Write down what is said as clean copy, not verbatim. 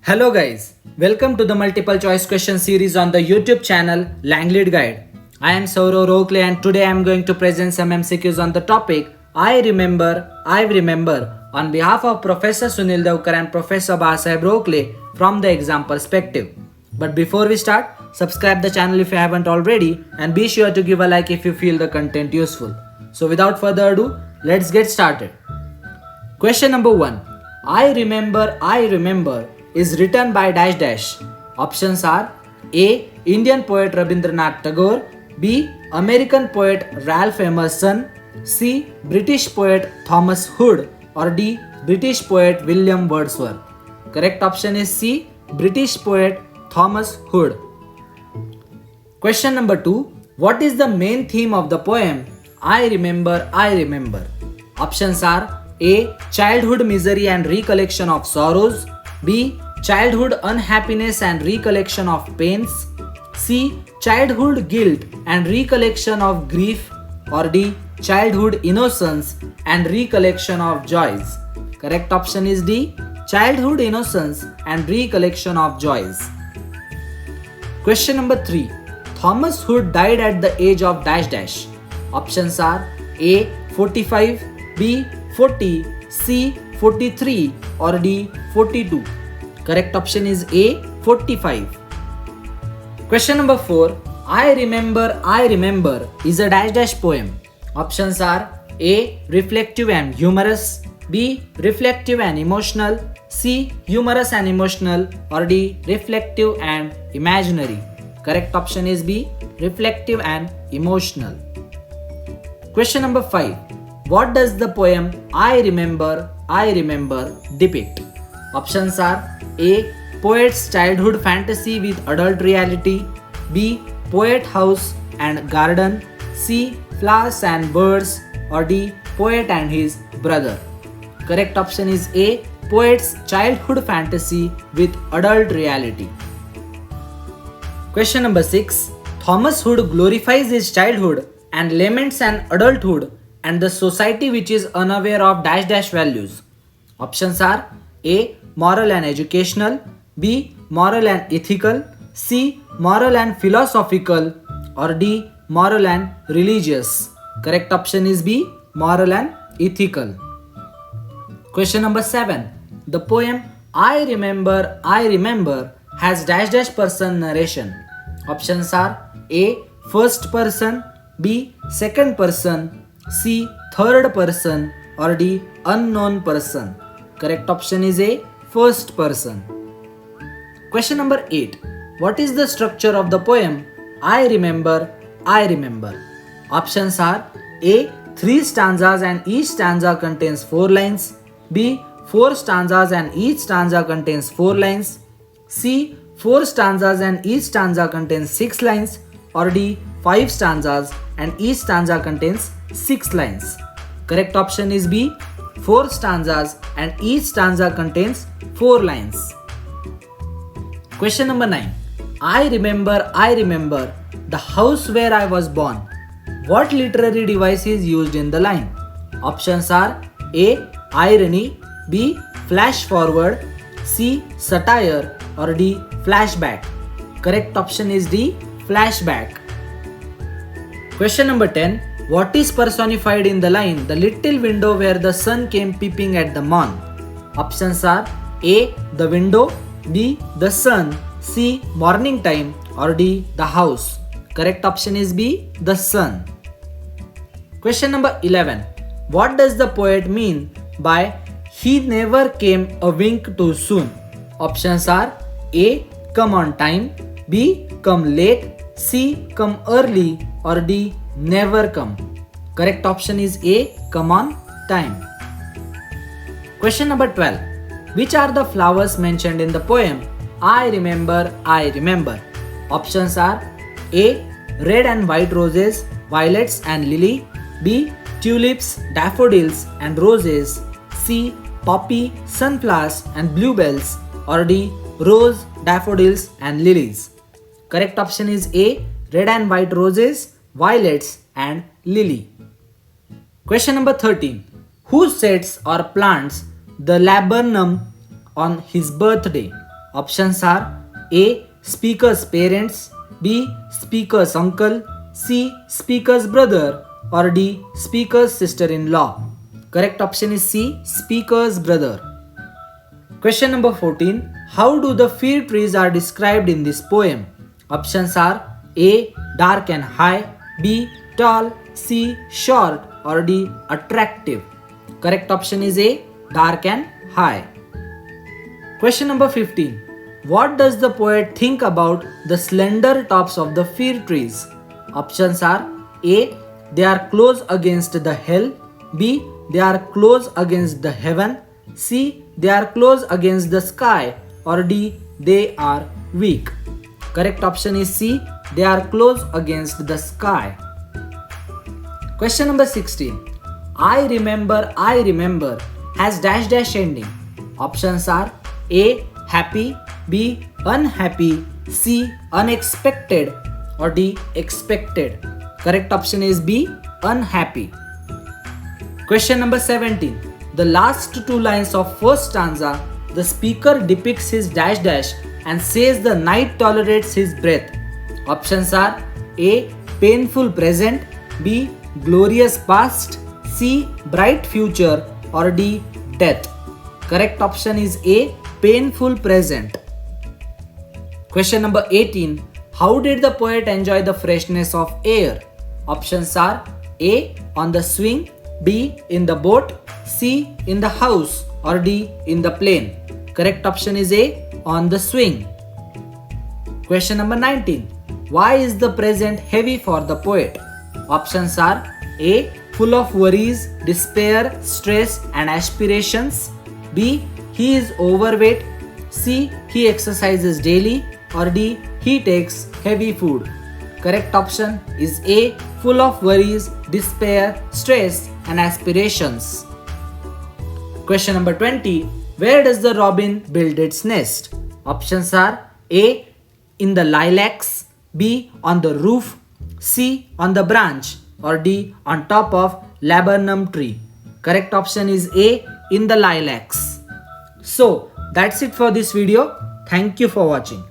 Hello guys, welcome to the multiple choice question series on the YouTube channel Langley Guide. I am Saurav Rockle and today I am going to present some MCQs on the topic I remember on behalf of Professor Sunil Devkar and Professor Bahasaheb Rockle from the exam perspective. But before we start, subscribe the channel if you haven't already and be sure to give a like if you feel the content useful. So without further ado, let's get started. Question number 1. I remember is written by dash dash. Options are A. Indian poet Rabindranath Tagore, B. American poet Ralph Emerson, C. British poet Thomas Hood, or D. British poet William Wordsworth. Correct option is C. British poet Thomas Hood. Question number 2. What is the main theme of the poem I remember? Options are A. Childhood misery and recollection of sorrows, B. Childhood unhappiness and recollection of pains, C. Childhood guilt and recollection of grief, or D. Childhood innocence and recollection of joys. Correct option is D. Childhood innocence and recollection of joys. Question number 3. Thomas Hood died at the age of dash dash. Options are A. 45, B. 40, C. 43, or D. 42. Correct option is A. 45. Question number 4. I remember is a dash dash poem. Options are A. Reflective and humorous, B. Reflective and emotional, C. Humorous and emotional, or D. Reflective and imaginary. Correct option is B. Reflective and emotional. Question number 5. What does the poem I remember depict? Options are A. Poet's childhood fantasy with adult reality, B. Poet house and garden, C. Flowers and birds, or D. Poet and his brother. Correct option is A. Poet's childhood fantasy with adult reality. Question number 6. Thomas Hood glorifies his childhood and laments an adulthood and the society which is unaware of dash dash values. Options are A. Moral and educational, B. Moral and ethical, C. Moral and philosophical, or D. Moral and religious. Correct option is B. Moral and ethical. Question number 7. The poem I remember has dash dash person narration. Options are A. First person, B. Second person, C. Third person, or D. Unknown person. Correct option is A. First person. Question number 8. What is the structure of the poem I remember? Options are A. 3 stanzas and each stanza contains 4 lines, B. 4 stanzas and each stanza contains 4 lines, C. 4 stanzas and each stanza contains 6 lines, or D. 5 stanzas and each stanza contains 6 lines. Correct option is B. 4 stanzas and each stanza contains 4 lines. Question number 9. I remember the house where I was born. What literary device is used in the line? Options are A. Irony, B. Flash forward, C. Satire, or D. Flashback. Correct option is D. Flashback. Question number 10. What is personified in the line the little window where the sun came peeping at the morn? Options are A. The window, B. The sun, C. Morning time, or D. The house. Correct option is B. The sun. Question number 11. What does the poet mean by he never came a wink too soon? Options are A. Come on time, B. Come late, C. Come early, or D. Never come. Correct option is A. Come on time. Question number 12. Which are the flowers mentioned in the poem I remember? Options are A. Red and white roses, violets and lily, B. Tulips, daffodils and roses, C. Poppy, sunflowers and bluebells, or D. Rose, daffodils and lilies. Correct option is A. Red and white roses, violets and lily. Question number 13. Who sets or plants the laburnum on his birthday? Options are A. Speaker's parents, B. Speaker's uncle, C. Speaker's brother, or D. Speaker's sister-in-law. Correct option is C. Speaker's brother. Question number 14. How do the fir trees are described in this poem? Options are A. Dark and high, B. Tall, C. Short, or D. Attractive. Correct option is A. Dark and high. Question number 15. What does the poet think about the slender tops of the fir trees? Options are A. They are close against the hell, B. They are close against the heaven, C. They are close against the sky, or D. They are weak. Correct option is C. They are close against the sky. Question number 16. I remember has dash dash ending. Options are A. Happy, B. Unhappy, C. Unexpected, or D. Expected. Correct option is B. Unhappy. Question number 17. The last two lines of first stanza, the speaker depicts his dash dash and says the night tolerates his breath. Options are A. Painful present, B. Glorious past, C. Bright future, or D. Death. Correct option is A. Painful present. Question number 18. How did the poet enjoy the freshness of air? Options are A. On the swing, B. In the boat, C. In the house, or D. In the plane. Correct option is A. On the swing. Question number 19. Why is the present heavy for the poet? Options are A. Full of worries, despair, stress, and aspirations, B. He is overweight, C. He exercises daily, or D. He takes heavy food. Correct option is A. Full of worries, despair, stress, and aspirations. Question number 20. Where does the robin build its nest? Options are A. In the lilacs, B. On the roof, C. On the branch, or D. On top of laburnum tree. Correct option is A. In the lilacs. So that's it for this video. Thank you for watching.